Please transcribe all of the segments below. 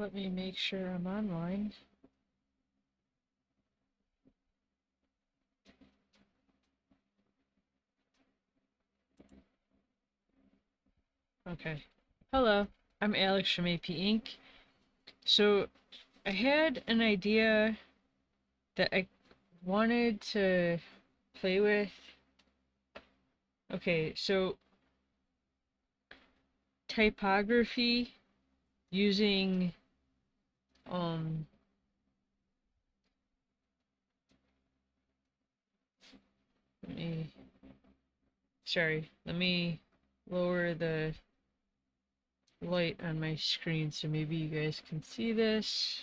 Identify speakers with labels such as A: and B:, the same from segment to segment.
A: Let me make sure I'm online. Okay. Hello, I'm Alex from A.P.Ink. So, I had an idea that I wanted to play with. Okay, so typography using um let me let me lower the light on my screen so maybe you guys can see this.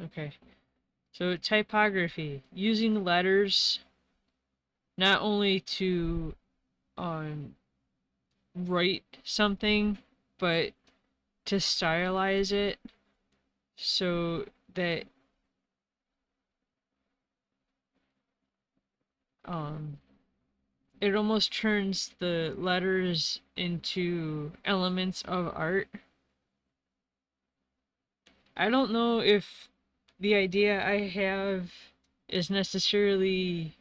A: Okay. So typography, using letters not only to um write something but to stylize it so that um it almost turns the letters into elements of art. I don't know if the idea I have is necessarily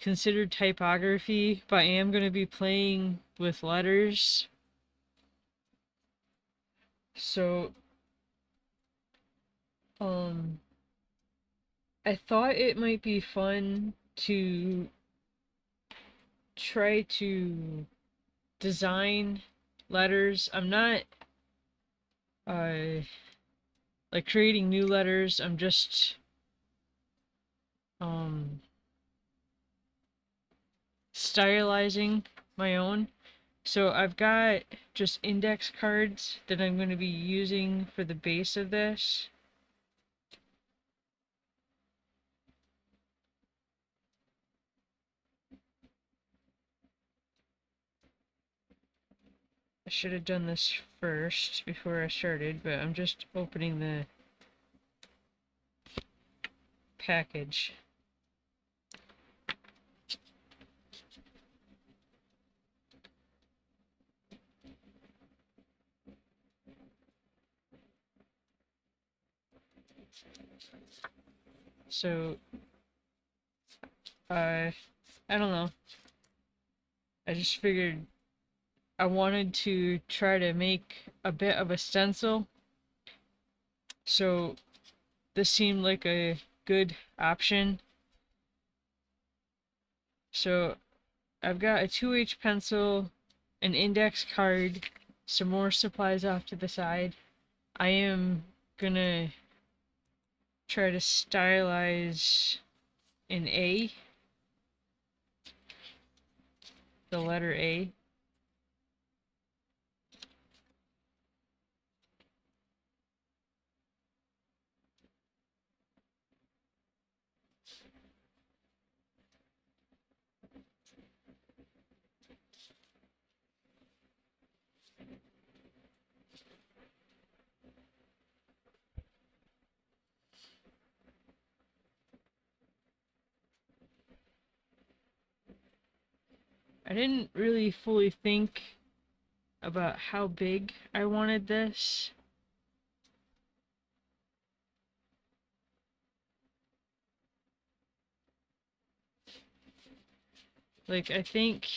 A: considered typography, but I am going to be playing with letters. So, um, I thought it might be fun to try to design letters. I'm not uh like creating new letters. I'm just um stylizing my own. So I've got just index cards that I'm going to be using for the base of this. I should have done this first before I started, but I'm just opening the package. So, I don't know. I just figured I wanted to try to make a bit of a stencil. So, this seemed like a good option. So, I've got a 2H pencil, an index card, some more supplies off to the side. I am gonna try to stylize an A, the letter A. I didn't really fully think about how big I wanted this. Like, I think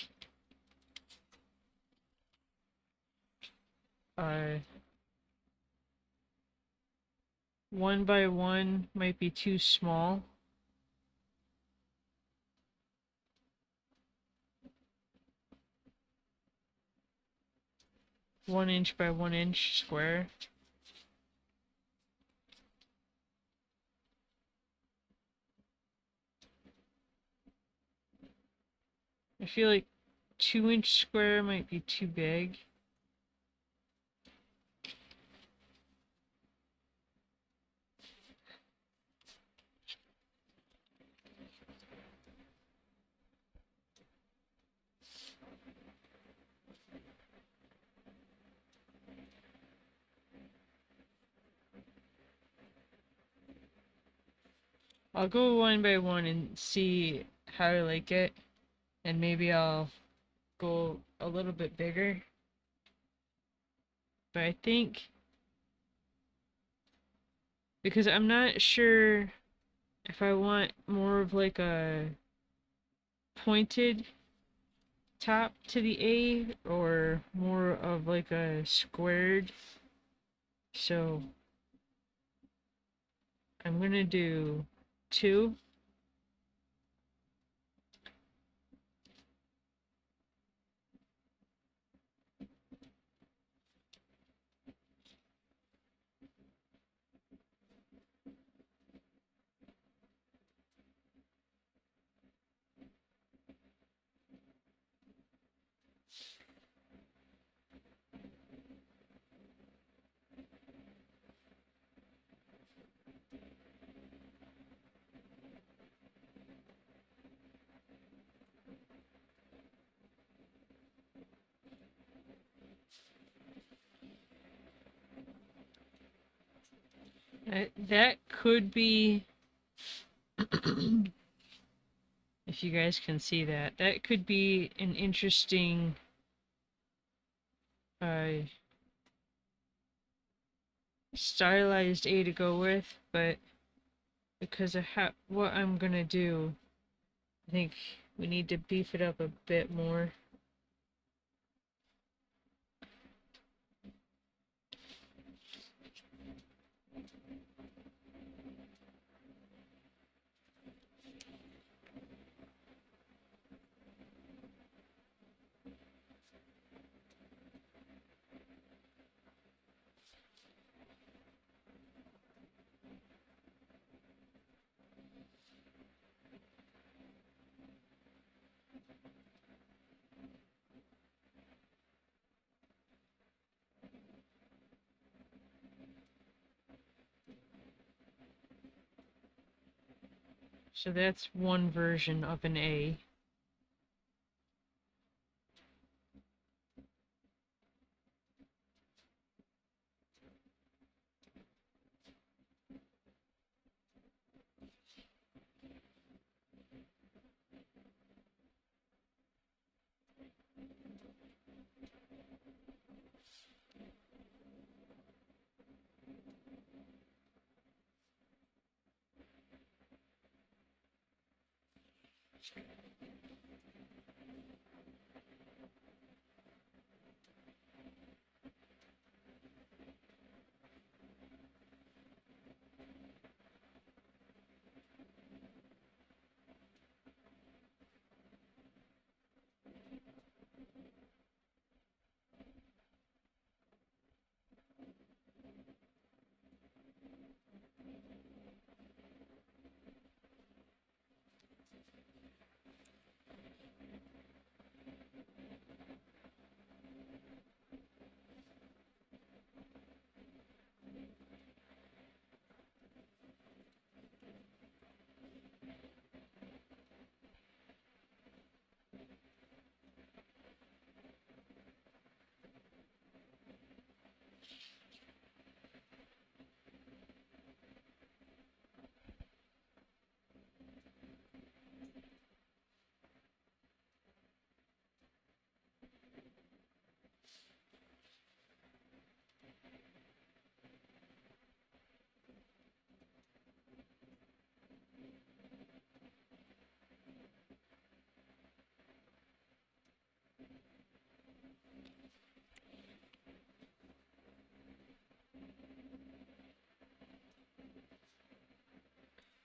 A: uh, 1 by 1 might be too small. One-inch by 1 inch square. I feel like 2 inch square might be too big. I'll go one by one and see how I like it, and maybe I'll go a little bit bigger. But I think, because I'm not sure if I want more of like a pointed top to the A or more of like a squared. So I'm gonna do 2. That could be, if you guys can see that, that could be an interesting uh, stylized A to go with, but because of what I'm gonna do, I think we need to beef it up a bit more. So that's one version of an A.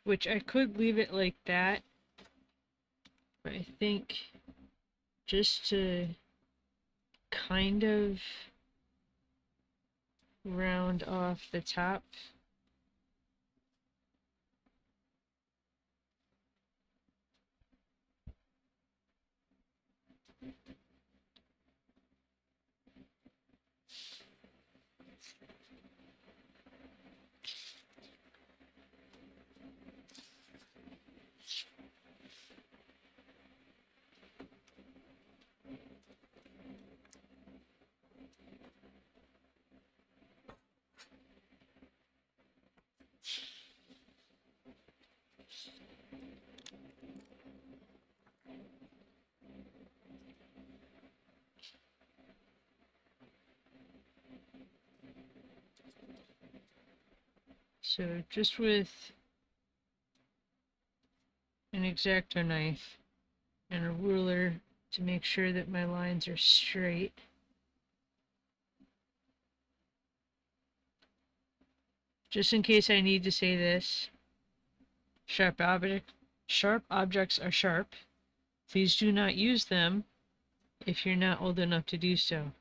A: Which I could leave it like that, but I think just to kind of round off the top. So just with an X-Acto knife and a ruler to make sure that my lines are straight. Just in case I need to say this, sharp objects are sharp. Please do not use them if you're not old enough to do so.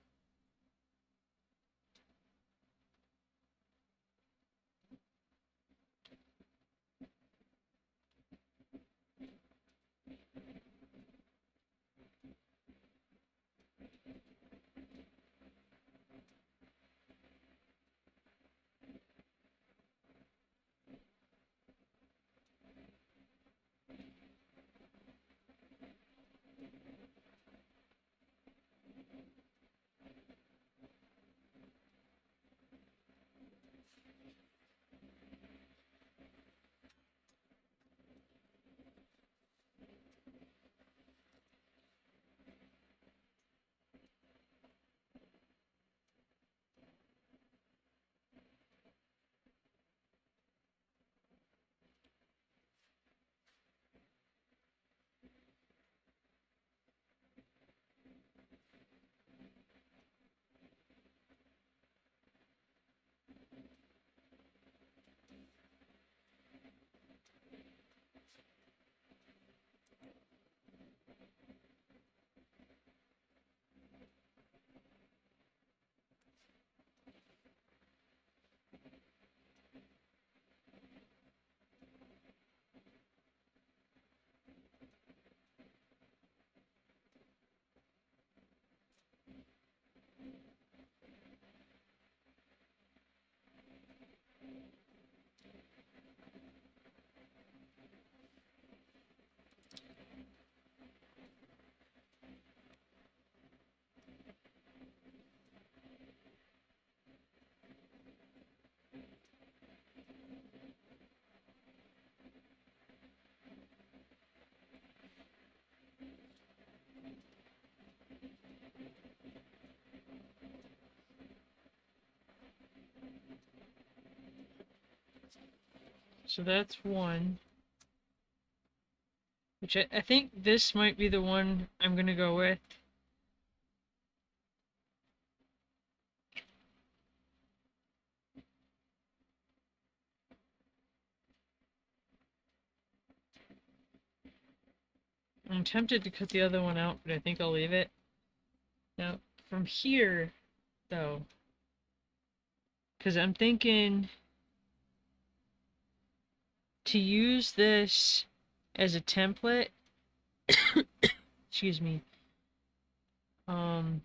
A: So that's one. Which I think this might be the one I'm gonna go with. I'm tempted to cut the other one out, but I think I'll leave it. Now, from here, though, because I'm thinking to use this as a template, excuse me, but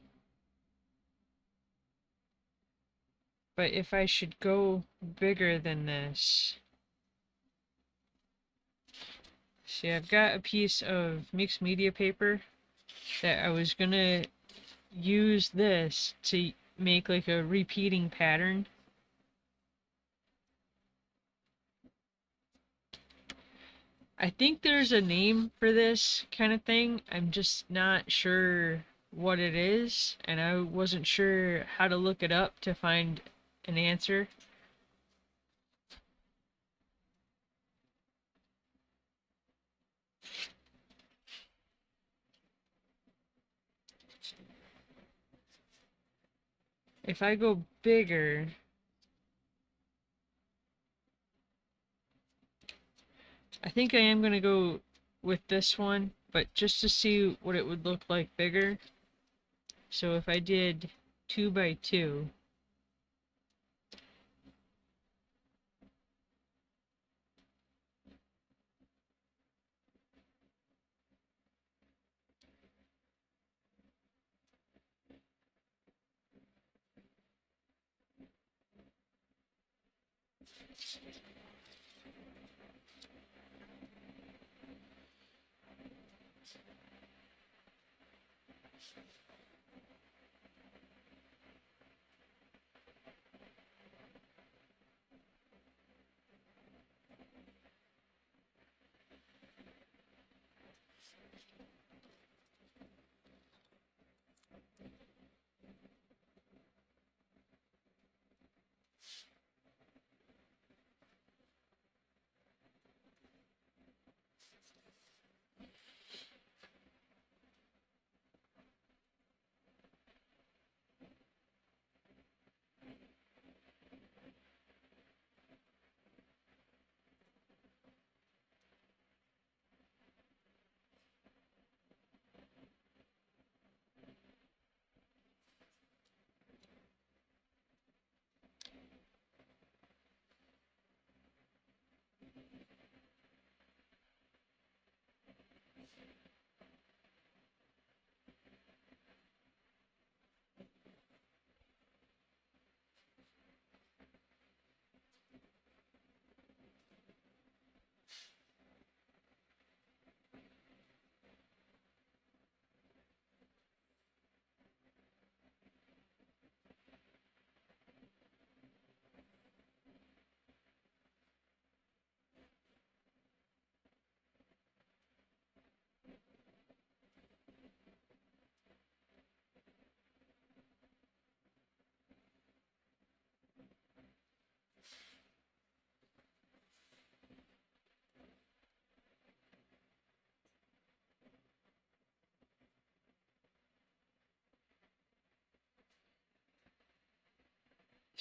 A: if I should go bigger than this, see, I've got a piece of mixed media paper that I was gonna use this to make like a repeating pattern. I think there's a name for this kind of thing. I'm just not sure what it is, and I wasn't sure how to look it up to find an answer. If I go bigger, I think I am going to go with this one, but just to see what it would look like bigger. So if I did 2 by 2,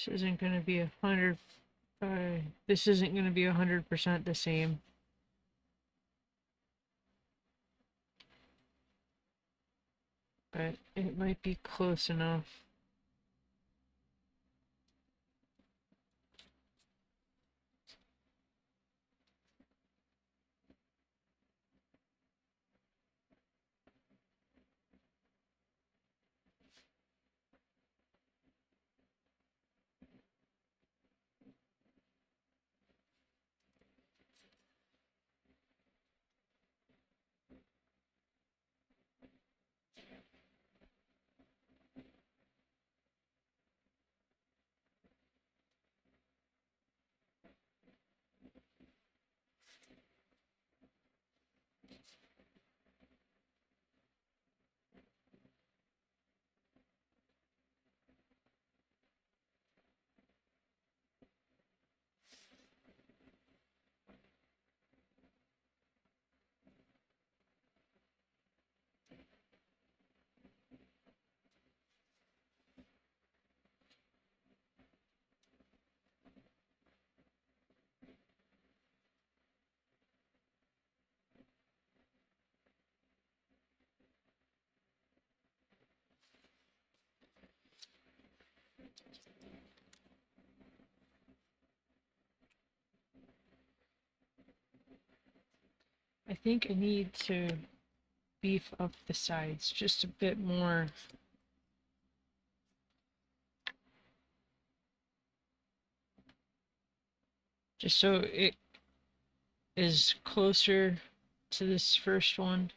A: This isn't going to be 100. This isn't going to be 100% the same. But it might be close enough. I think I need to beef up the sides just a bit more. Just so it is closer to this first one.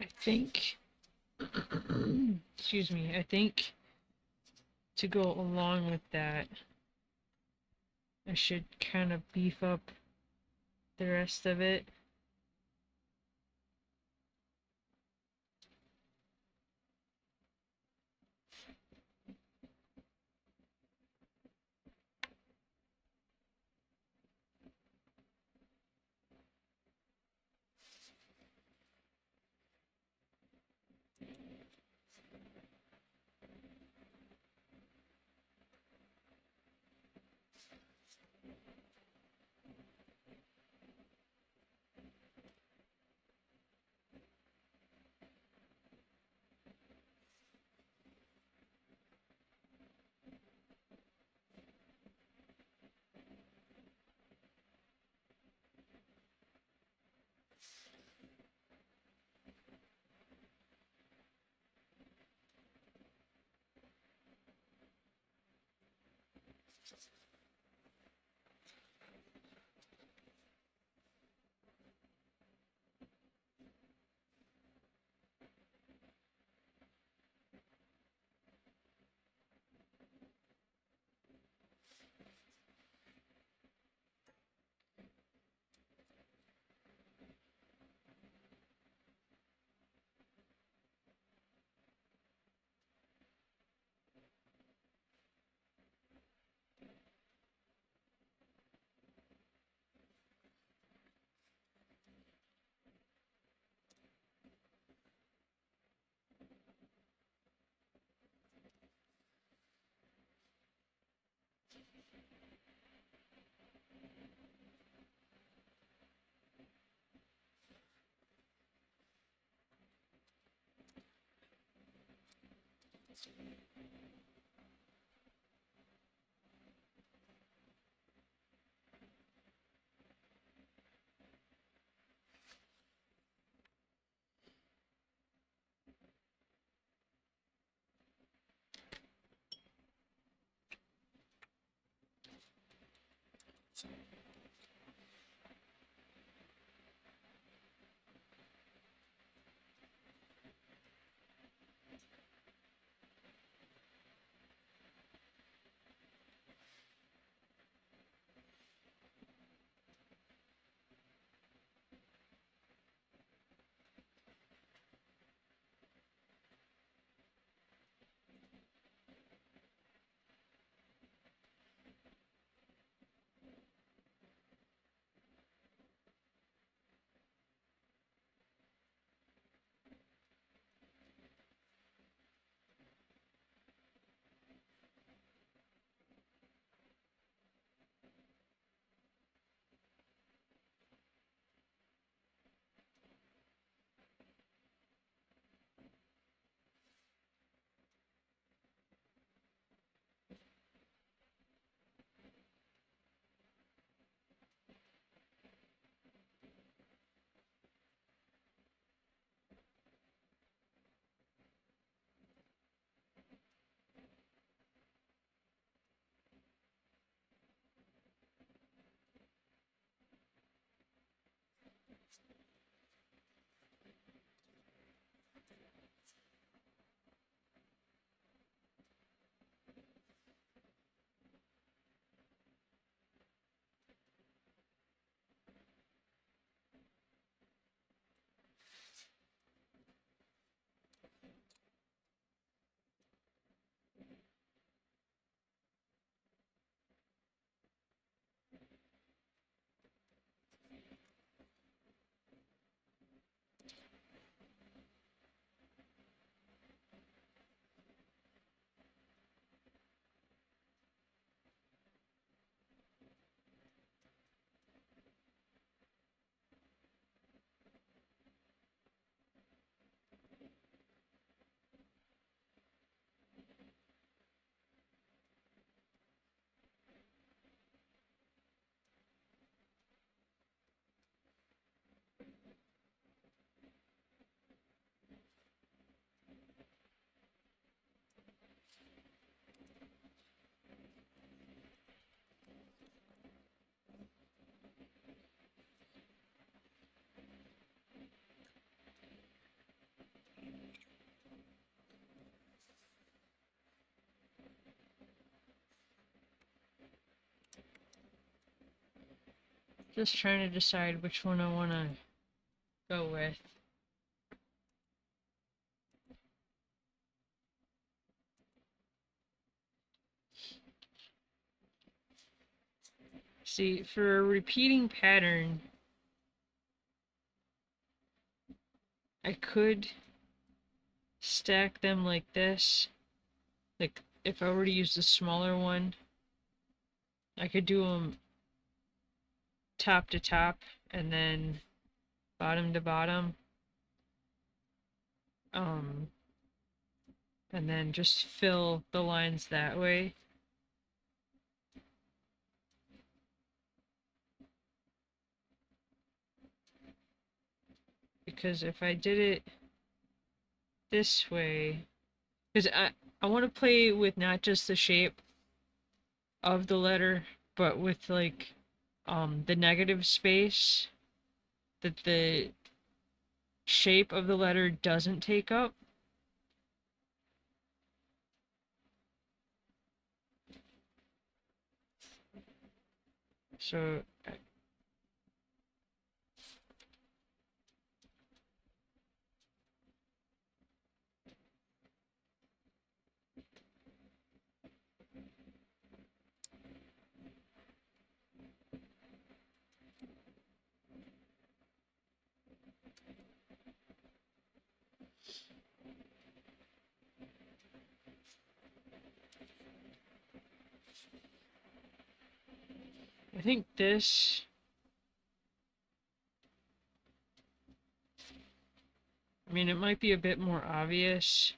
A: I think, excuse me, I think to go along with that, I should kind of beef up the rest of it. Just trying to decide which one I want to go with. See, for a repeating pattern, I could stack them like this. Like, if I were to use the smaller one, I could do them top to top and then bottom to bottom. And then just fill the lines that way. Because if I did it this way, because I want to play with not just the shape of the letter, but with like the negative space that the shape of the letter doesn't take up. So I think this, I mean, it might be a bit more obvious,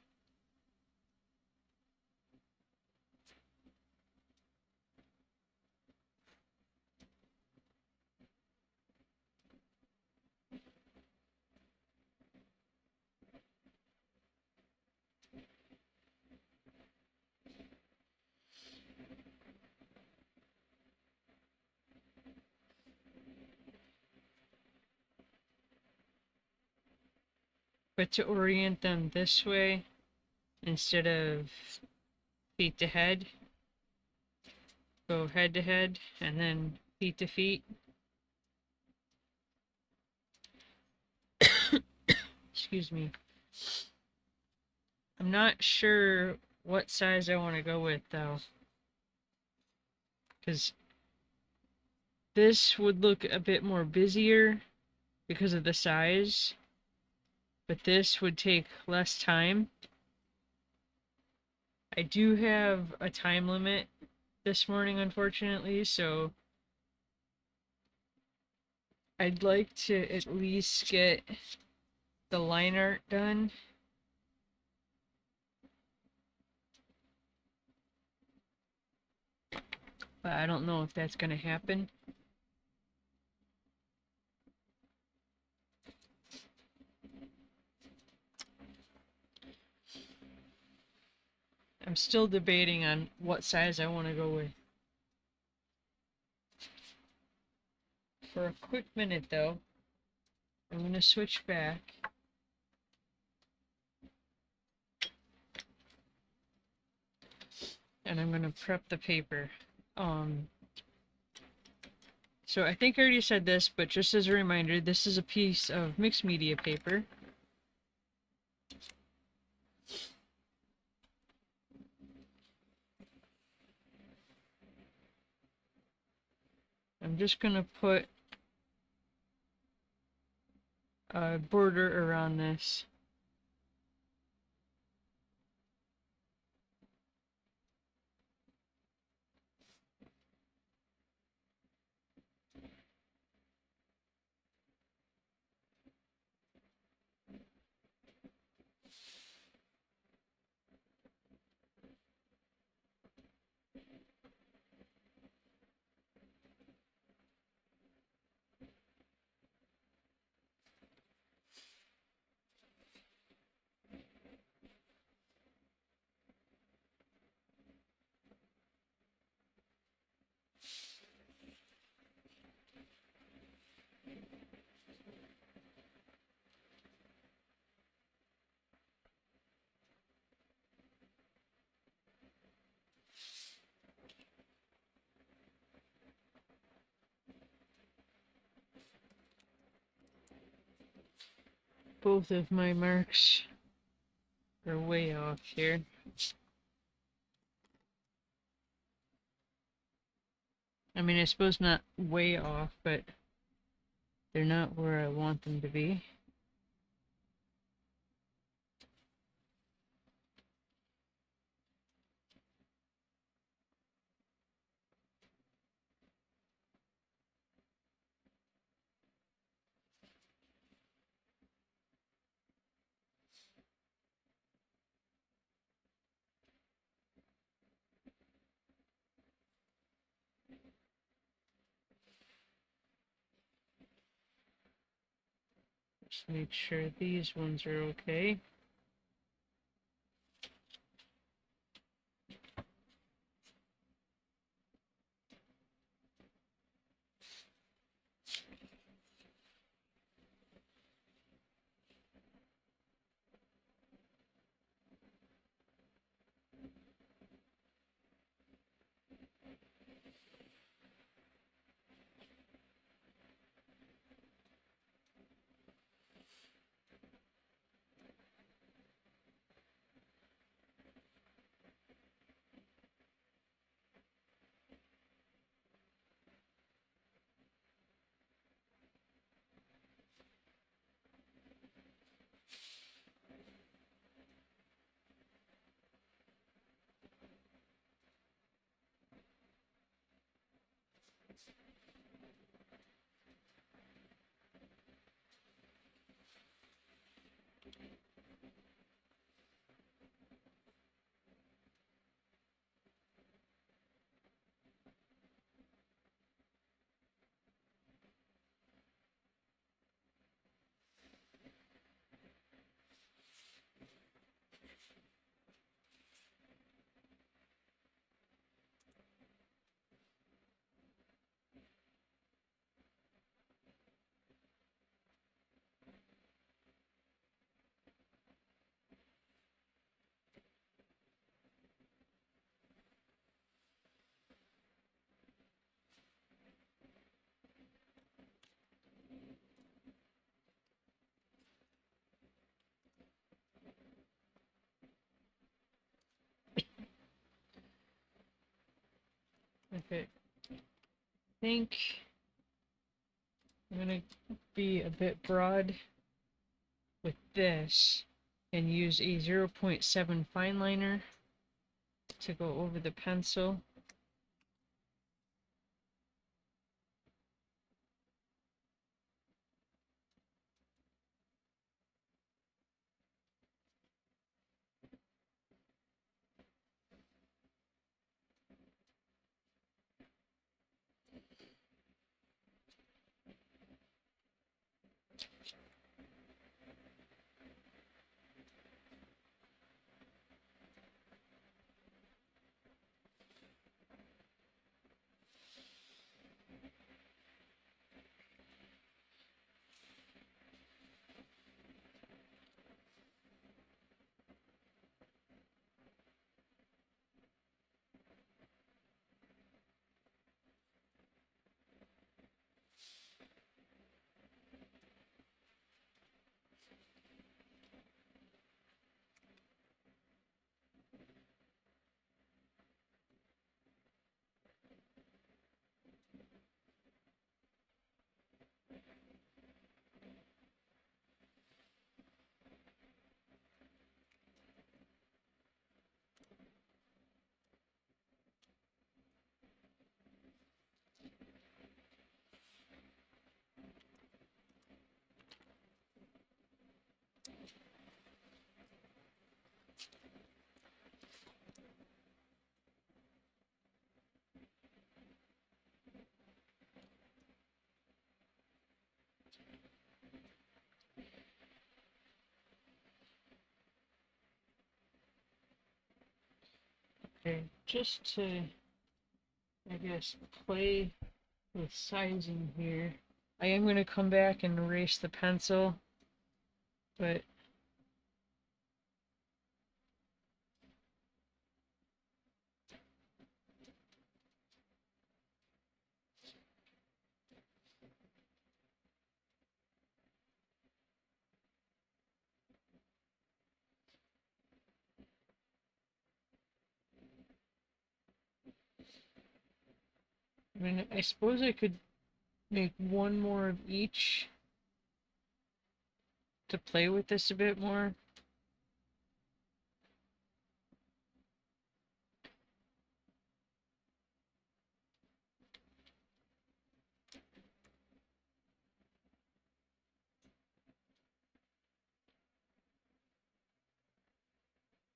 A: but to orient them this way instead of feet to head, go head to head and then feet to feet. Excuse me. I'm not sure what size I want to go with though, because this would look a bit more busier because of the size, but this would take less time. I do have a time limit this morning, unfortunately, so I'd like to at least get the line art done. But I don't know if that's going to happen. I'm still debating on what size I want to go with. For a quick minute though, I'm going to switch back. And I'm going to prep the paper. So I think I already said this, but just as a reminder, this is a piece of mixed media paper. I'm just going to put a border around this. Both of my marks are way off here. I mean, I suppose not way off, but they're not where I want them to be. Just make sure these ones are okay. But I think I'm gonna be a bit broad with this and use a 0.7 fineliner to go over the pencil. Okay, just to, I guess, play with sizing here, I am going to come back and erase the pencil, but I mean, I suppose I could make one more of each to play with this a bit more.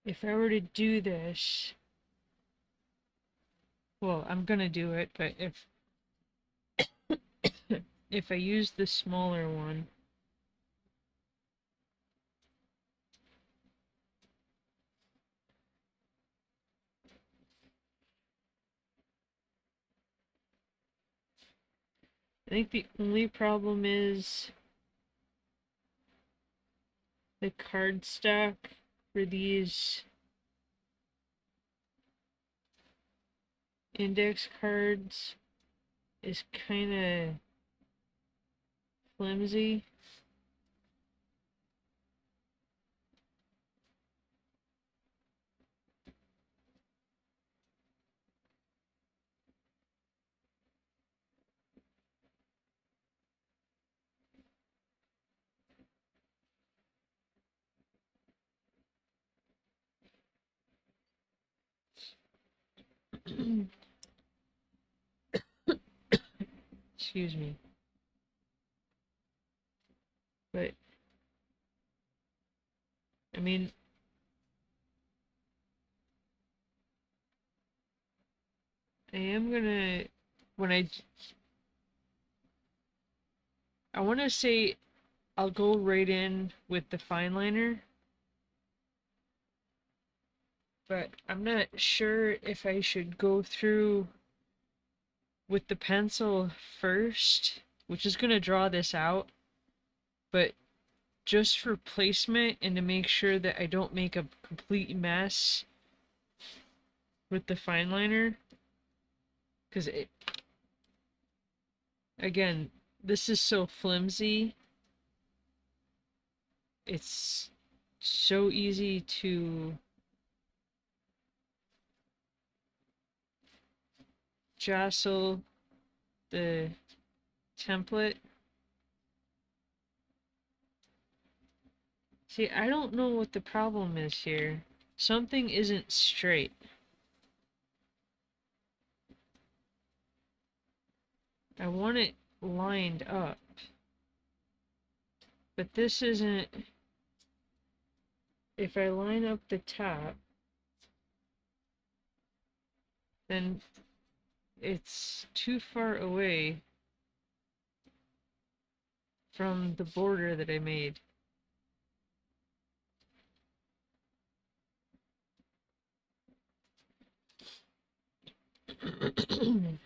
A: If I were to do this, well, I'm gonna do it, but if I use the smaller one, I think the only problem is the cardstock for these index cards is kind of flimsy. Excuse me. But, I mean, I am gonna, when I want to say I'll go right in with the fineliner, but I'm not sure if I should go through with the pencil first, which is going to draw this out, but just for placement and to make sure that I don't make a complete mess with the fineliner, because again, this is so flimsy, it's so easy to jostle the template. See, I don't know what the problem is here. Something isn't straight. I want it lined up. But this isn't... If I line up the top, then it's too far away from the border that I made.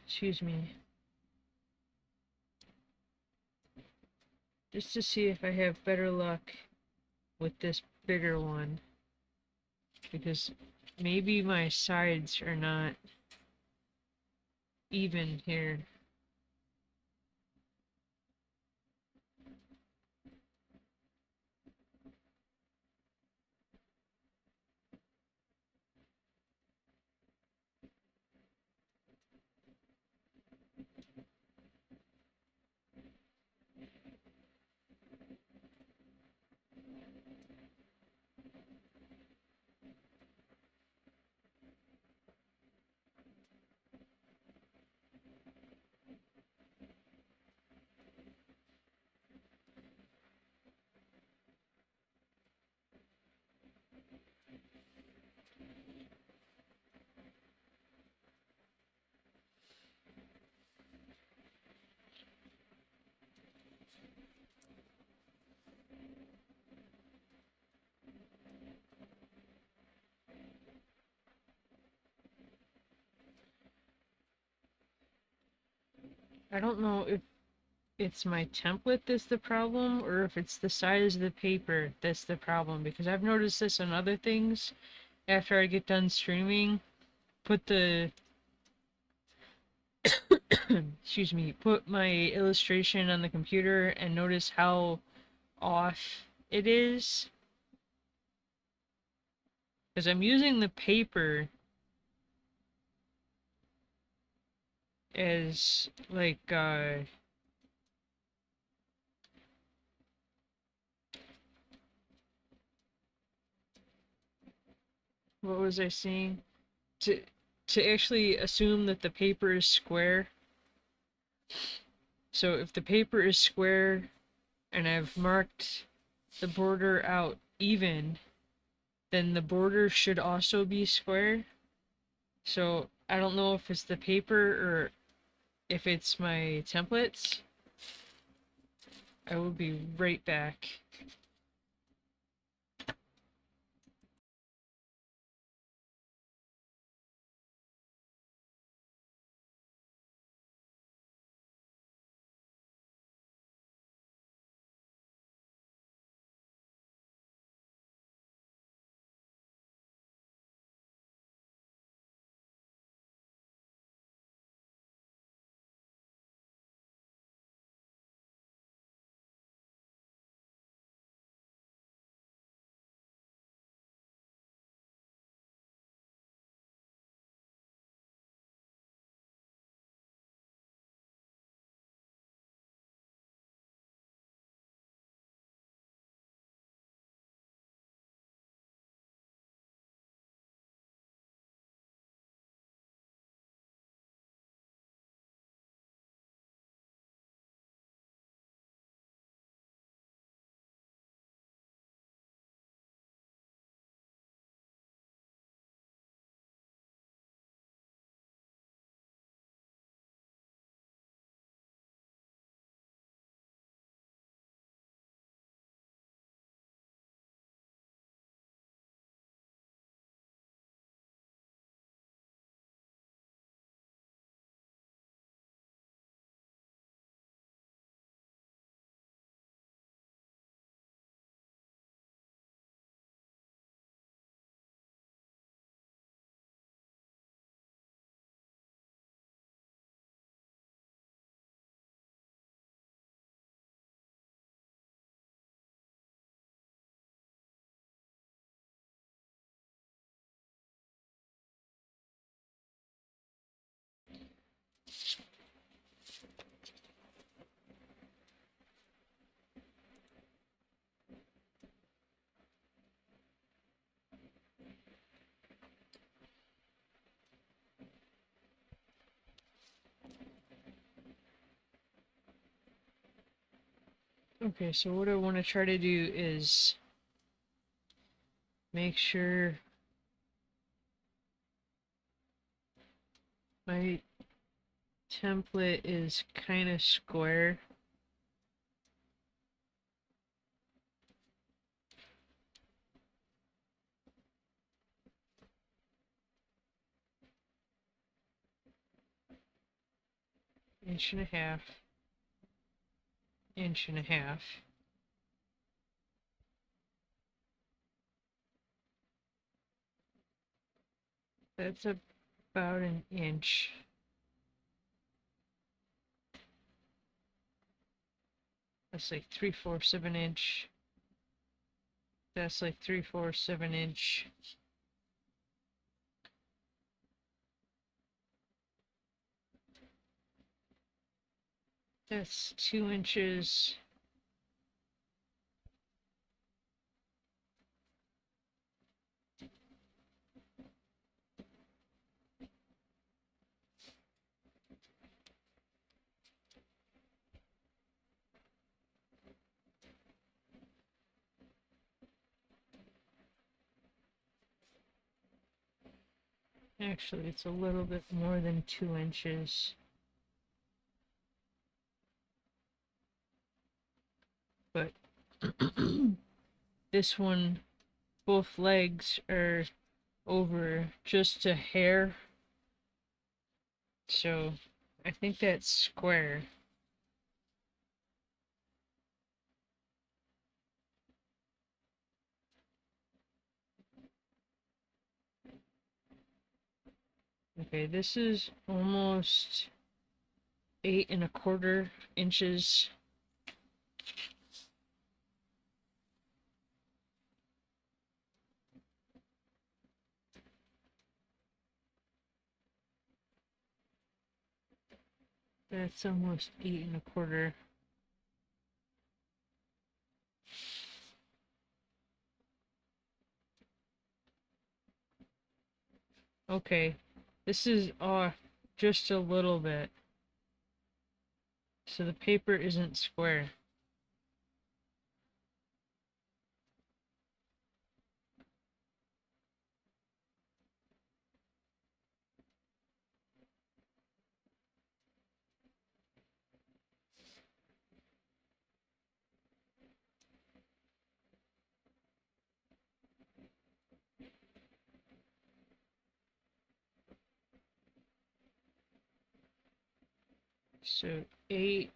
A: Excuse me. Just to see if I have better luck with this bigger one. Because maybe my sides are not even here. I don't know if it's my template that's the problem or if it's the size of the paper that's the problem, because I've noticed this on other things. After I get done streaming, put the excuse me, put my illustration on the computer and notice how off it is, because I'm using the paper as like what was I saying? To actually assume that the paper is square. So if the paper is square and I've marked the border out even, then the border should also be square. So I don't know if it's the paper or if it's my templates. I will be right back. Okay, so what I want to try to do is make sure my template is kind of square. Inch and a half, inch and a half. That's about an inch. That's like 3/4 of an inch. That's like 3/4 of an inch. That's 2 inches. Actually, it's a little bit more than 2 inches. But this one, both legs are over just a hair. So I think that's square. Okay, this is almost 8¼ inches. That's almost 8¼ Okay, this is off just a little bit. So the paper isn't square. So 8.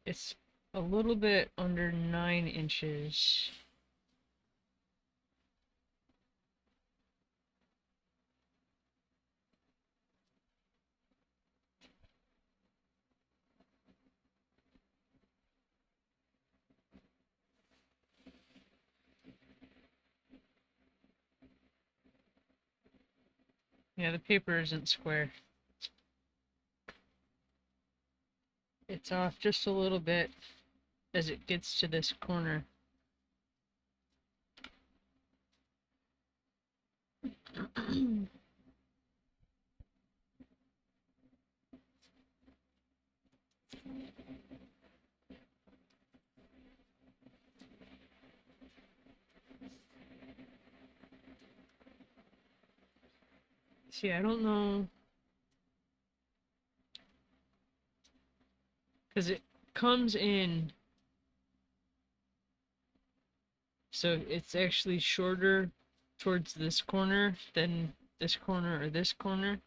A: It's a little bit under 9 inches. Yeah, the paper isn't square. It's off just a little bit as it gets to this corner. See, I don't know, because it comes in, so it's actually shorter towards this corner than this corner or this corner.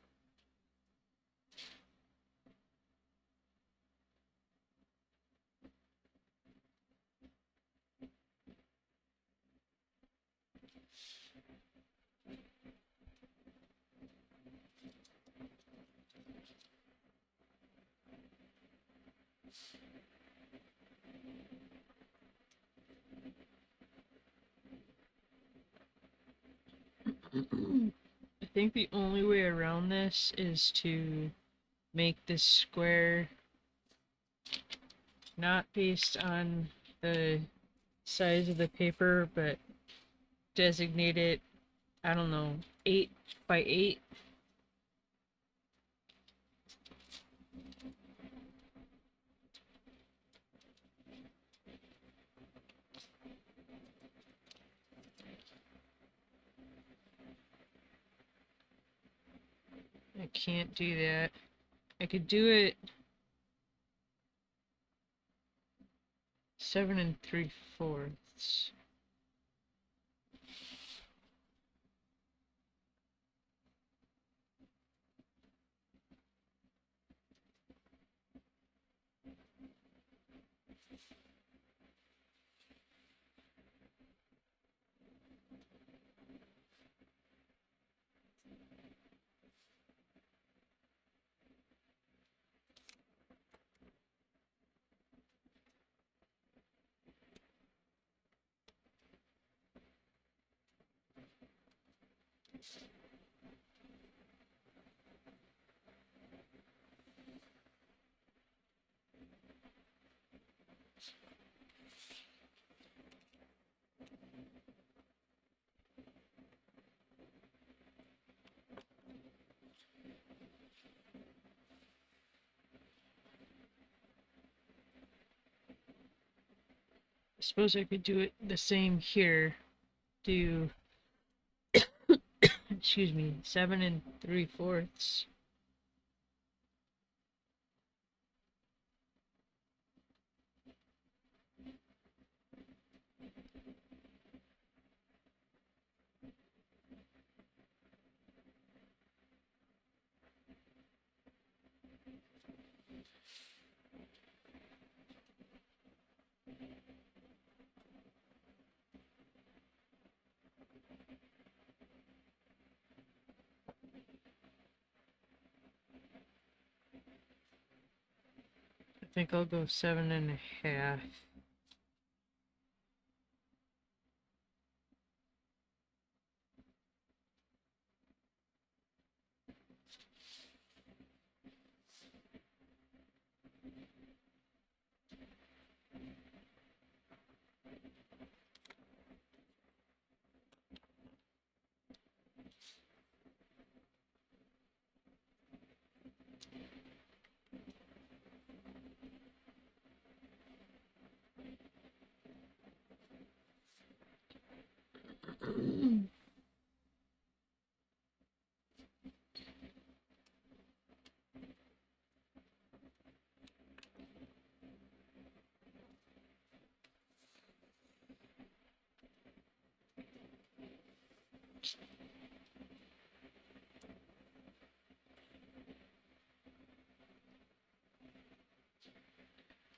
A: I think the only way around this is to make this square not based on the size of the paper, but designate it I don't know, 8 by 8. I can't do that. I could do it 7 3/4. I suppose I could do it the same here. Do, excuse me, 7 3/4. I think I'll go 7.5.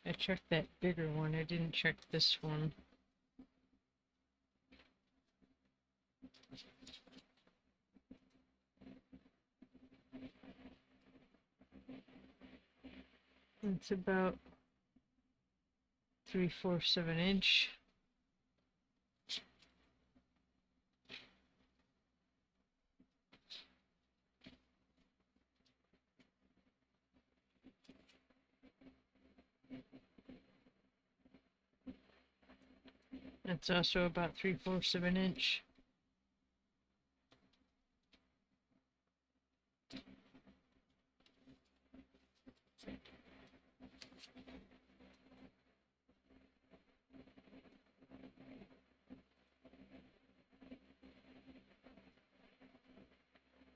A: I checked that bigger one. I didn't check this one. It's about 3/4 of an inch. It's also about 3/4 of an inch.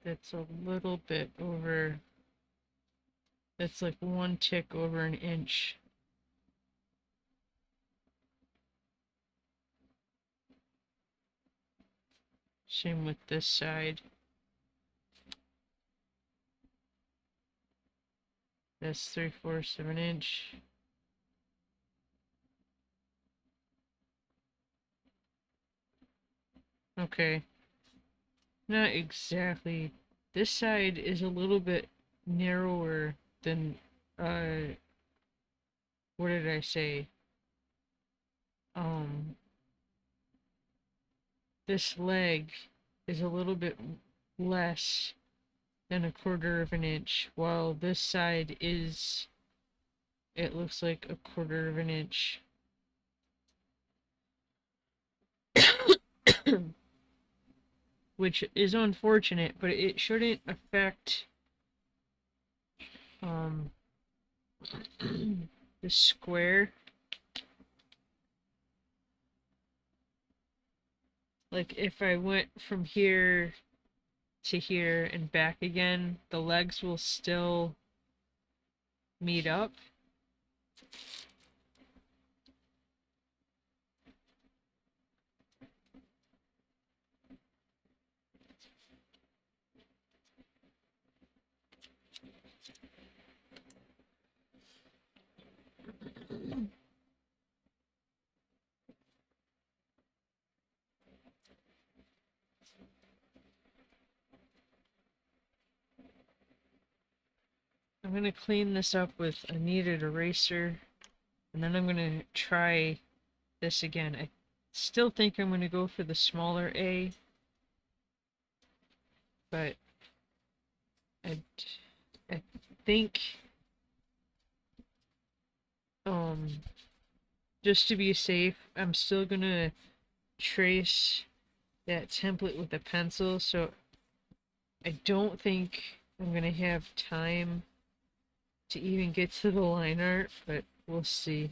A: That's a little bit over, that's like 1 tick over an inch. Same with this side. That's 3/4 of an inch. Okay. Not exactly. This side is a little bit narrower than, what did I say? This leg is a little bit less than 1/4 of an inch, while this side is, it looks like 1/4 of an inch. which is unfortunate, but it shouldn't affect um the square. Like if I went from here to here and back again, the legs will still meet up. I'm going to clean this up with a kneaded eraser, and then I'm going to try this again. I still think I'm going to go for the smaller A, but I, I think just to be safe, I'm still going to trace that template with a pencil, so I don't think I'm going to have time to even get to the line art, but we'll see.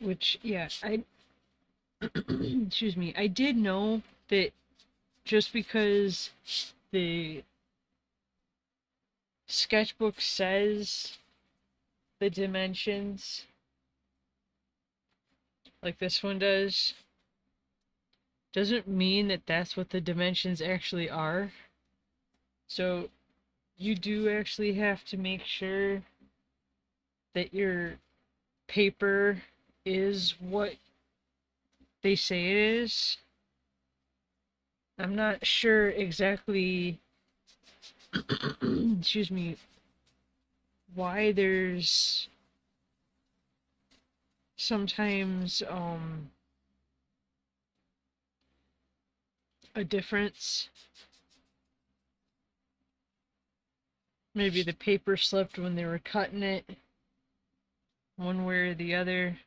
A: Which, yeah, excuse me, I did know that just because the sketchbook says the dimensions, like this one does, doesn't mean that that's what the dimensions actually are. So you do actually have to make sure that your paper is what they say it is. I'm not sure exactly, excuse me, why there's sometimes a difference. Maybe the paper slipped when they were cutting it, one way or the other.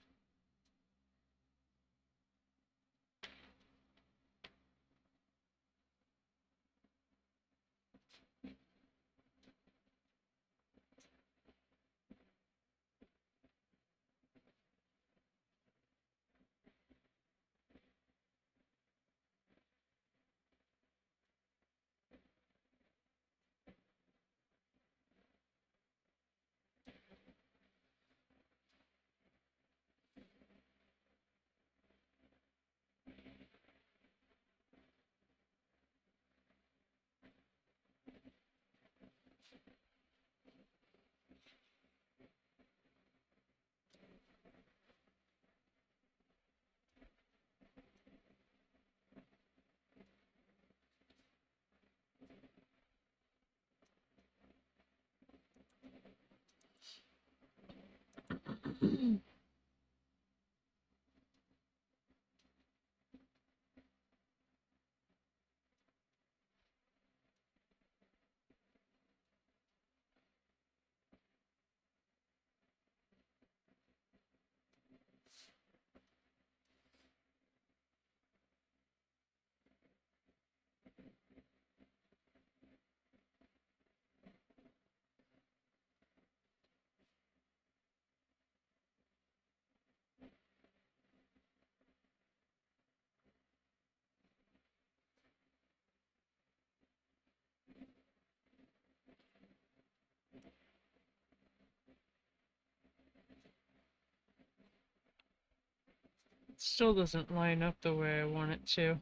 A: Still doesn't line up the way I want it to.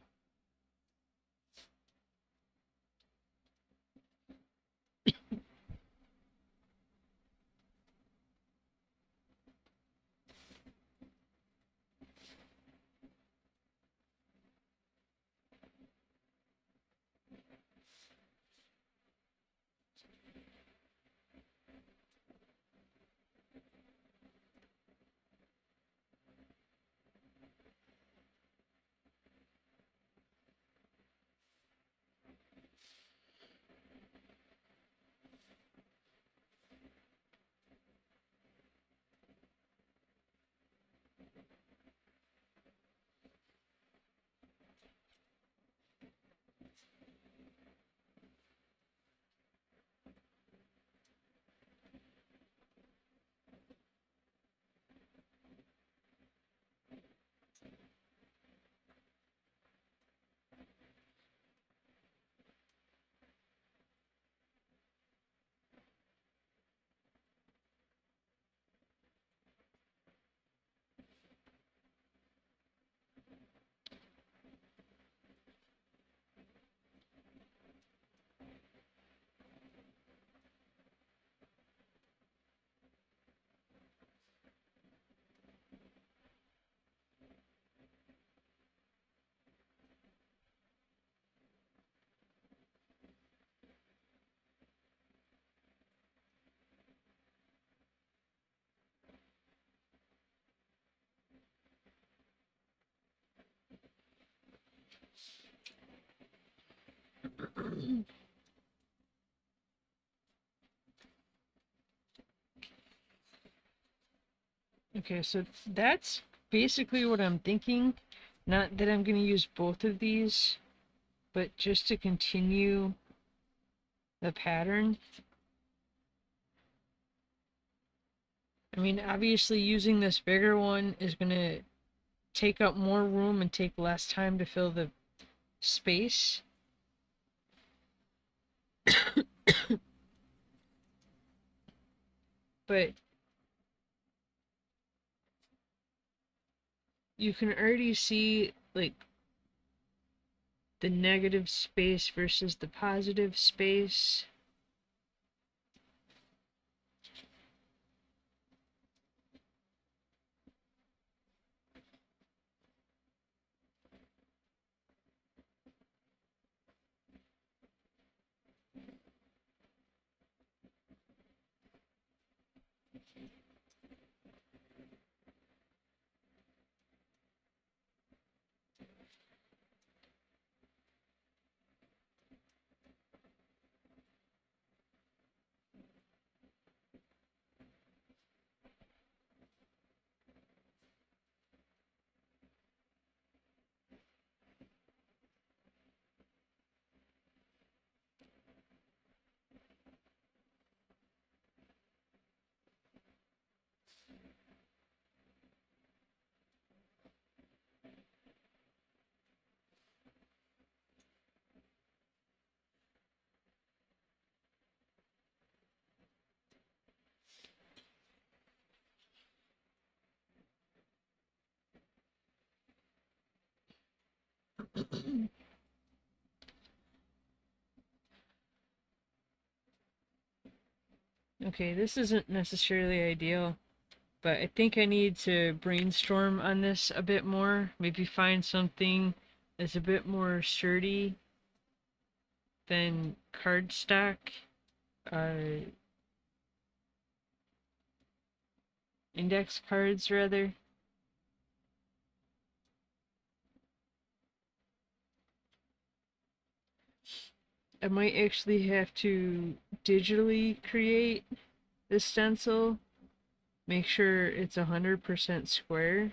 A: Okay, so that's basically what I'm thinking. Not that I'm going to use both of these, but just to continue the pattern. I mean, obviously using this bigger one is going to take up more room and take less time to fill the space. But you can already see like the negative space versus the positive space. Okay, this isn't necessarily ideal, but I think I need to brainstorm on this a bit more. Maybe find something that's a bit more sturdy than cardstock. Uh, Index cards, rather. I might actually have to digitally create the stencil. Make sure it's 100% square.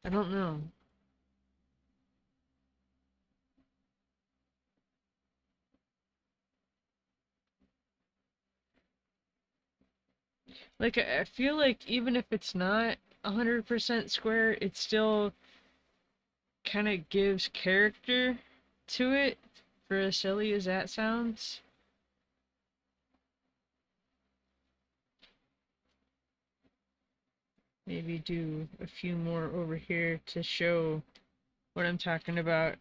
A: I don't know. Like, I feel like even if it's not 100% square, it still kind of gives character to it, for as silly as that sounds. maybe do a few more over here to show what I'm talking about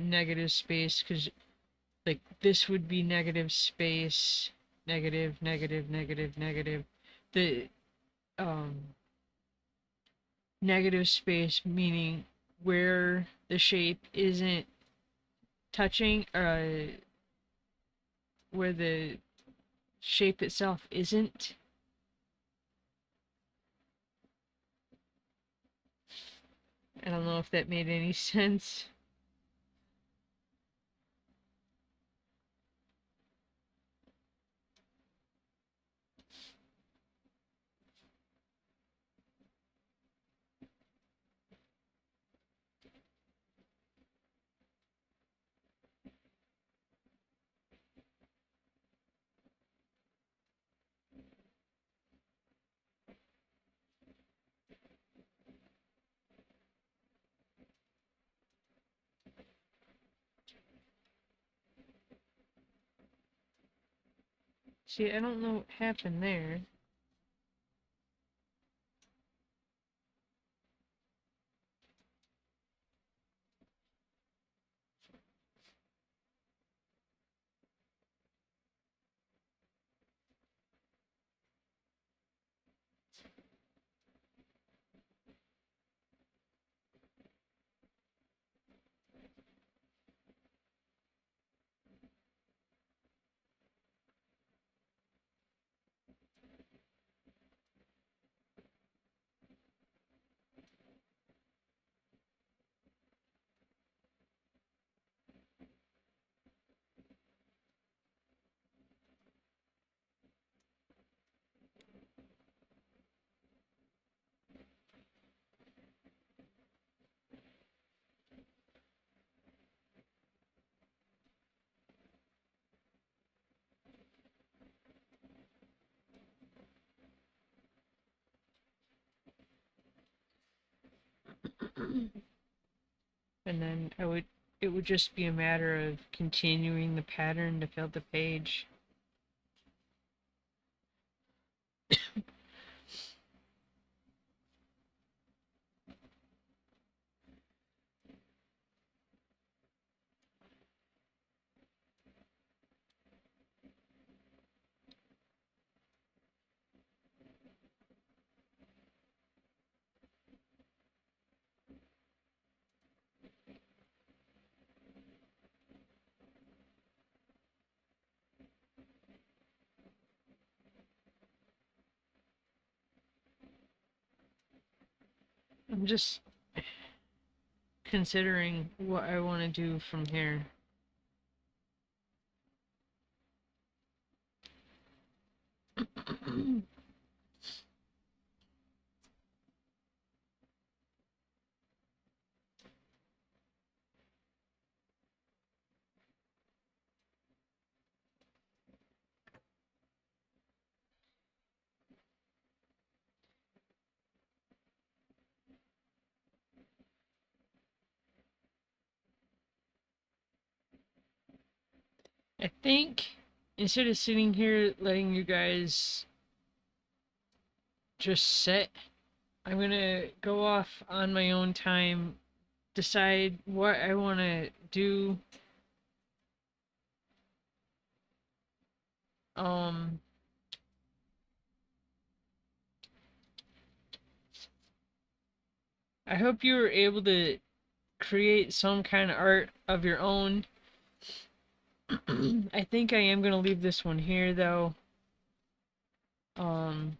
A: negative space, because like this would be negative space, negative, negative, negative, negative. The um negative space meaning where the shape isn't touching, where the shape itself isn't. I don't know if that made any sense. See, I don't know what happened there. And then it would just be a matter of continuing the pattern to fill the page. I'm just considering what I want to do from here. I think instead of sitting here letting you guys just sit, I'm gonna go off on my own time, decide what I want to do. Um, I hope you were able to create some kind of art of your own. I think I am gonna leave this one here though. Um,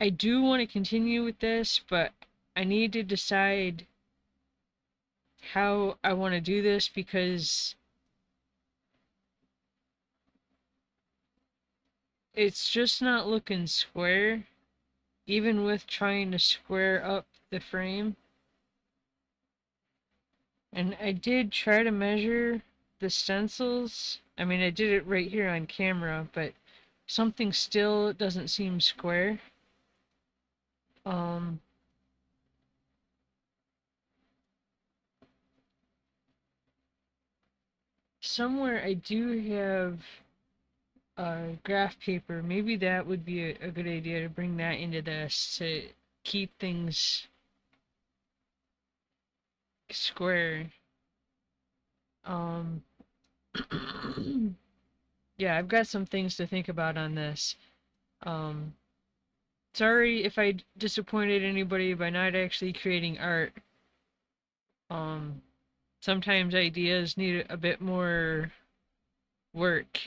A: I do want to continue with this, but I need to decide how I want to do this because it's just not looking square, even with trying to square up the frame. And I did try to measure the stencils. I mean, I did it right here on camera, but something still doesn't seem square. Um, Somewhere I do have graph paper. Maybe that would be a good idea to bring that into this to keep things square. Um, yeah, I've got some things to think about on this. Um, Sorry if I disappointed anybody by not actually creating art. Um, Sometimes ideas need a bit more work.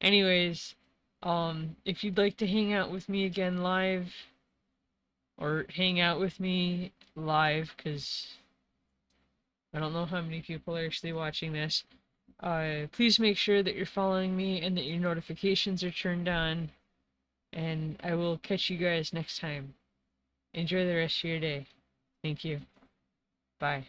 A: Anyways, if you'd like to hang out with me again live, or hang out with me live, because I don't know how many people are actually watching this, please make sure that you're following me and that your notifications are turned on, and I will catch you guys next time. Enjoy the rest of your day. Thank you. Bye.